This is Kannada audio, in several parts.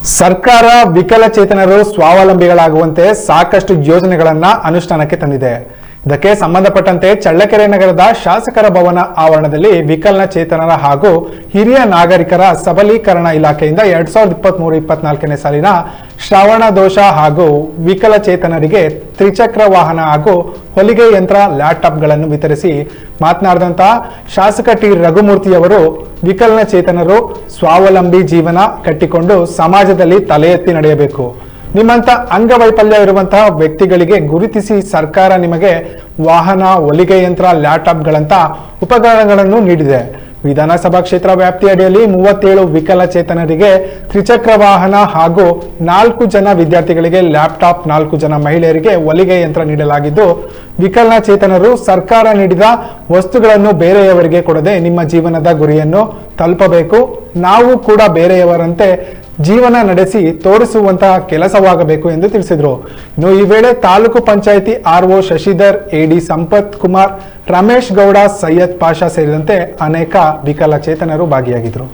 ಸರ್ಕಾರ ವಿಕಲಚೇತನರು ಸ್ವಾವಲಂಬಿಗಳಾಗುವಂತೆ ಸಾಕಷ್ಟು ಯೋಜನೆಗಳನ್ನ ಅನುಷ್ಠಾನಕ್ಕೆ ತಂದಿದೆ. ಇದಕ್ಕೆ ಸಂಬಂಧಪಟ್ಟಂತೆ ಚಳ್ಳಕೆರೆ ನಗರದ ಶಾಸಕರ ಭವನ ಆವರಣದಲ್ಲಿ ವಿಕಲಚೇತನರ ಹಾಗೂ ಹಿರಿಯ ನಾಗರಿಕರ ಸಬಲೀಕರಣ ಇಲಾಖೆಯಿಂದ 2023-24ನೇ ಸಾಲಿನ ಶ್ರವಣ ದೋಷ ಹಾಗೂ ವಿಕಲಚೇತನರಿಗೆ ತ್ರಿಚಕ್ರ ವಾಹನ ಹಾಗೂ ಹೊಲಿಗೆ ಯಂತ್ರ ಲ್ಯಾಪ್ಟಾಪ್ಗಳನ್ನು ವಿತರಿಸಿ ಮಾತನಾಡಿದಂತ ಶಾಸಕ ಟಿ ರಘುಮೂರ್ತಿಯವರು ವಿಕಲಚೇತನರು ಸ್ವಾವಲಂಬಿ ಜೀವನ ಕಟ್ಟಿಕೊಂಡು ಸಮಾಜದಲ್ಲಿ ತಲೆ ಎತ್ತಿ ನಡೆಯಬೇಕು. ನಿಮ್ಮಂತ ಅಂಗವೈಫಲ್ಯ ಇರುವಂತಹ ವ್ಯಕ್ತಿಗಳಿಗೆ ಗುರುತಿಸಿ ಸರ್ಕಾರ ನಿಮಗೆ ವಾಹನ, ಹೊಲಿಗೆ ಯಂತ್ರ, ಲ್ಯಾಪ್ಟಾಪ್ಗಳಂತ ಉಪಕರಣಗಳನ್ನು ನೀಡಿದೆ. ವಿಧಾನಸಭಾ ಕ್ಷೇತ್ರ ವ್ಯಾಪ್ತಿಯ ಅಡಿಯಲ್ಲಿ 37 ವಿಕಲಚೇತನರಿಗೆ ತ್ರಿಚಕ್ರ ವಾಹನ ಹಾಗೂ 4 ಜನ ವಿದ್ಯಾರ್ಥಿಗಳಿಗೆ ಲ್ಯಾಪ್ಟಾಪ್, 4 ಜನ ಮಹಿಳೆಯರಿಗೆ ಹೊಲಿಗೆ ಯಂತ್ರ ನೀಡಲಾಗಿದ್ದು, ವಿಕಲಚೇತನರು ಸರ್ಕಾರ ನೀಡಿದ ವಸ್ತುಗಳನ್ನು ಬೇರೆಯವರಿಗೆ ಕೊಡದೆ ನಿಮ್ಮ ಜೀವನದ ಗುರಿಯನ್ನು ತಲುಪಬೇಕು. ನಾವು ಕೂಡ ಬೇರೆಯವರಂತೆ ಜೀವನ ನಡೆಸಿ ತೋರಿಸುವಂತಹ ಕೆಲಸವಾಗಬೇಕು ಎಂದು ತಿಳಿಸಿದರು. ಇನ್ನು ಈ ವೇಳೆ ತಾಲೂಕು ಪಂಚಾಯಿತಿ ಆರ್ಒ ಶಶಿಧರ್, ಎಡಿ ಸಂಪತ್ ಕುಮಾರ್, ರಮೇಶ್ ಗೌಡ, ಸೈಯದ್ ಪಾಷಾ ಸೇರಿದಂತೆ ಅನೇಕ ವಿಕಲಚೇತನರು ಭಾಗಿಯಾಗಿದ್ದರು.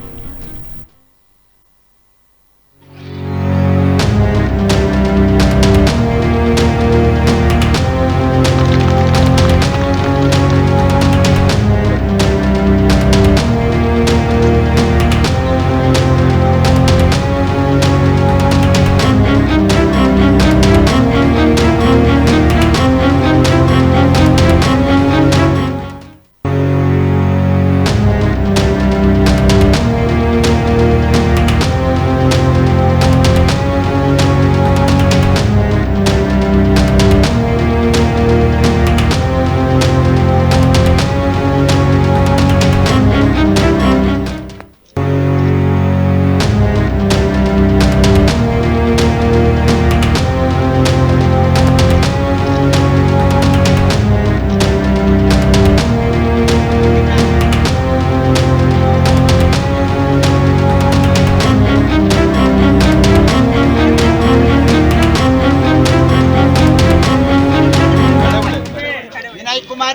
कुमार